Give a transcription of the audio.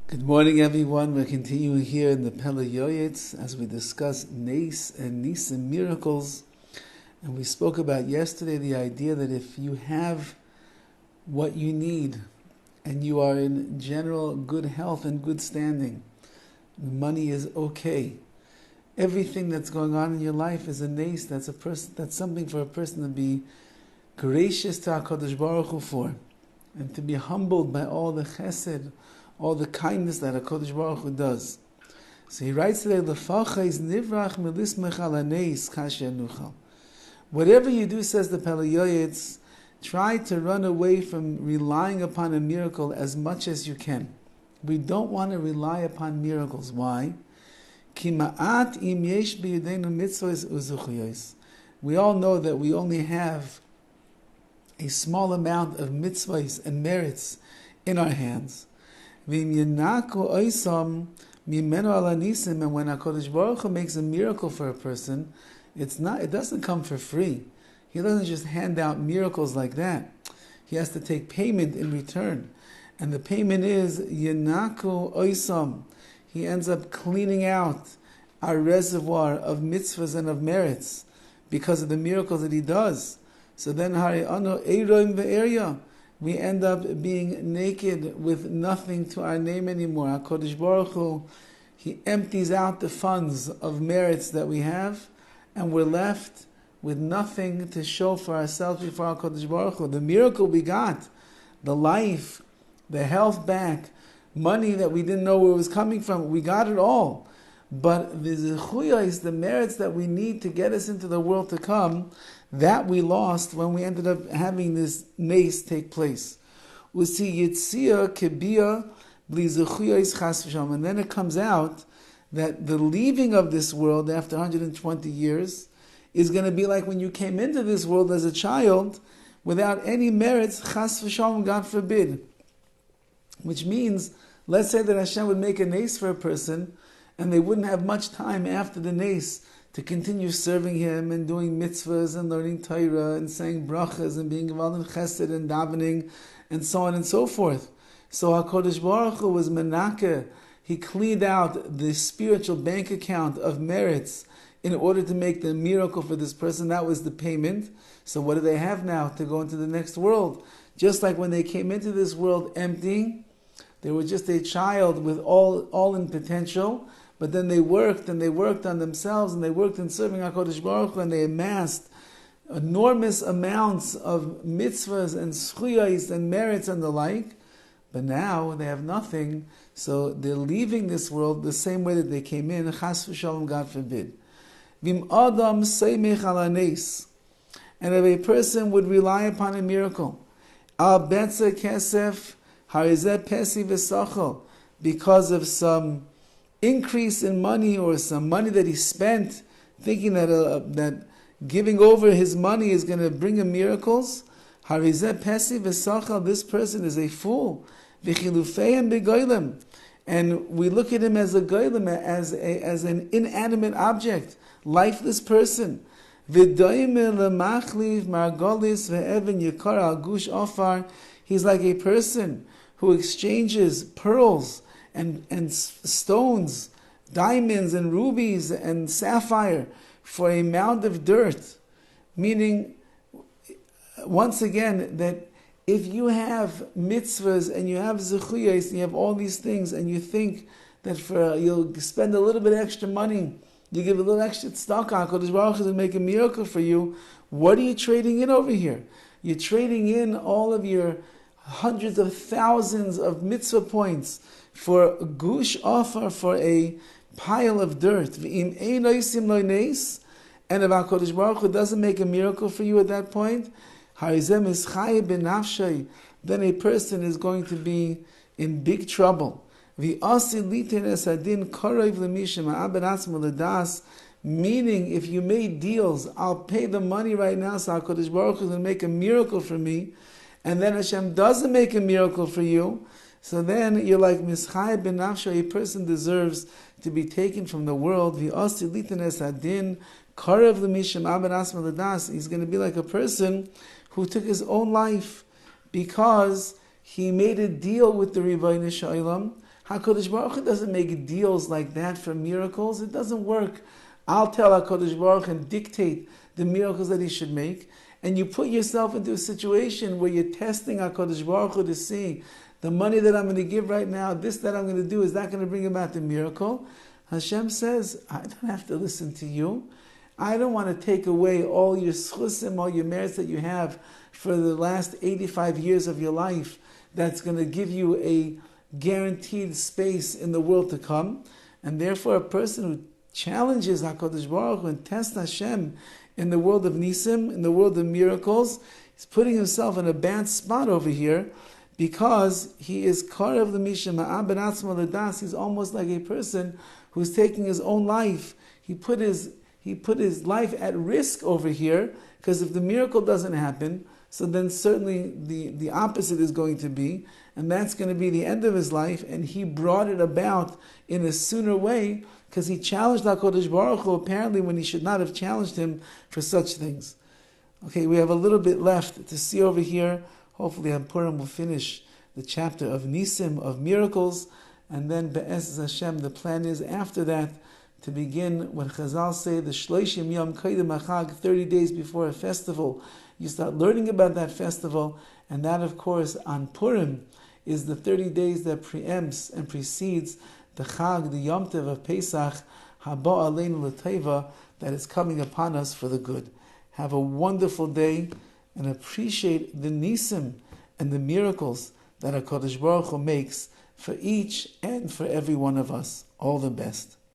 Good morning, everyone. We're continuing here in the PELE YOETZ as we discuss Neis and miracles. And we spoke about yesterday the idea that if you have what you need and you are in general good health and good standing, the money is okay. Everything that's going on in your life is a Neis. That's something for a person to be gracious to HaKadosh Baruch Hu for, and to be humbled by all the chesed, all the kindness that HaKadosh Baruch Hu does. So he writes today, "L'fachais nivrach melismech ala neis kasher nuchal." Whatever you do, says the PELE YOETZ, try to run away from relying upon a miracle as much as you can. We don't want to rely upon miracles. Why? Ki ma'at im yesh b'yedeinu mitzvos uzuchiyos. We all know that we only have a small amount of mitzvahs and merits in our hands. And when HaKadosh Baruch Hu makes a miracle for a person, it doesn't come for free. He doesn't just hand out miracles like that. He has to take payment in return. And the payment is Yenaku Oisam. He ends up cleaning out our reservoir of mitzvahs and of merits because of the miracles that he does. So then we end up being naked with nothing to our name anymore. HaKadosh Baruch Hu, He empties out the funds of merits that we have, and we're left with nothing to show for ourselves before HaKadosh Baruch Hu. The miracle we got, the life, the health back, money that we didn't know where it was coming from, we got it all. But the zechuyos, the merits that we need to get us into the world to come, that we lost when we ended up having this Neis take place. And then it comes out that the leaving of this world after 120 years is going to be like when you came into this world as a child without any merits, chas v'shalom, God forbid. Which means, let's say that Hashem would make a Neis for a person, and they wouldn't have much time after the Neis to continue serving Him and doing mitzvahs and learning Torah and saying brachas and being involved in chesed and davening and so on and so forth. So HaKadosh Baruch Hu was menakeh. He cleaned out the spiritual bank account of merits in order to make the miracle for this person. That was the payment. So what do they have now to go into the next world? Just like when they came into this world empty, they were just a child with all in potential. But then they worked on themselves, and they worked in serving HaKadosh Baruch Hu, and they amassed enormous amounts of mitzvahs and zechuyos and merits and the like. But now they have nothing, so they're leaving this world the same way that they came in. Chas v'shalom, God forbid. Vim adam seimech ala neis. And if a person would rely upon a miracle, al betze kesef harizeh pesi v'sachol, because of some increase in money or some money that he spent, thinking that giving over his money is going to bring him miracles. Harizeh pesi v'sachal, this person is a fool. V'chilufeim begoylem, and we look at him as a goylem, as an inanimate object, lifeless person. V'doyme lemachliv margolis ve'even yikar al gush ofar. He's like a person who exchanges pearls and stones, diamonds and rubies and sapphire for a mound of dirt. Meaning, once again, that if you have mitzvahs and you have zechuyos and you have all these things, and you think that you'll spend a little bit extra money, you give a little extra tzedakah, HaKadosh Baruch Hu will make a miracle for you. What are you trading in over here? You're trading in all of your hundreds of thousands of mitzvah points for a gush offer, for a pile of dirt. And if HaKadosh Baruch Hu doesn't make a miracle for you at that point, then a person is going to be in big trouble. Meaning, if you made deals, I'll pay the money right now, so HaKadosh Baruch Hu will make a miracle for me, and then Hashem doesn't make a miracle for you, so then you're like Mischai ben Nafsho. A person deserves to be taken from the world. He's going to be like a person who took his own life because he made a deal with the Ribono Shel Olam. HaKadosh Baruch Hu doesn't make deals like that for miracles. It doesn't work. I'll tell HaKadosh Baruch Hu and dictate the miracles that he should make. And you put yourself into a situation where you're testing HaKadosh Baruch Hu to see the money that I'm going to give right now, this that I'm going to do, is that going to bring about the miracle? Hashem says, I don't have to listen to you. I don't want to take away all your schusim, all your merits that you have for the last 85 years of your life. That's going to give you a guaranteed space in the world to come. And therefore, a person who challenges HaKadosh Baruch Hu and tests Hashem in the world of Nisim, in the world of miracles, he's putting himself in a bad spot over here, because he is karev l'misha ma'aben atzmo l'das. He's almost like a person who's taking his own life. He put his life at risk over here, because if the miracle doesn't happen, so then certainly the opposite is going to be, and that's going to be the end of his life, and he brought it about in a sooner way, because he challenged HaKadosh Baruch Hu apparently when he should not have challenged him for such things. Okay, we have a little bit left to see over here. Hopefully on Purim we'll finish the chapter of Nisim, of miracles, and then Be'ez Hashem, the plan is after that to begin when Chazal say the Shloshim Yom Koydem HaChag, 30 days before a festival. You start learning about that festival, and that of course on Purim is the 30 days that preempts and precedes the Chag, the Yom Tov of Pesach, Haba Aleinu L'Teva, that is coming upon us for the good. Have a wonderful day, and appreciate the nisim and the miracles that HaKadosh Baruch Hu makes for each and for every one of us. All the best.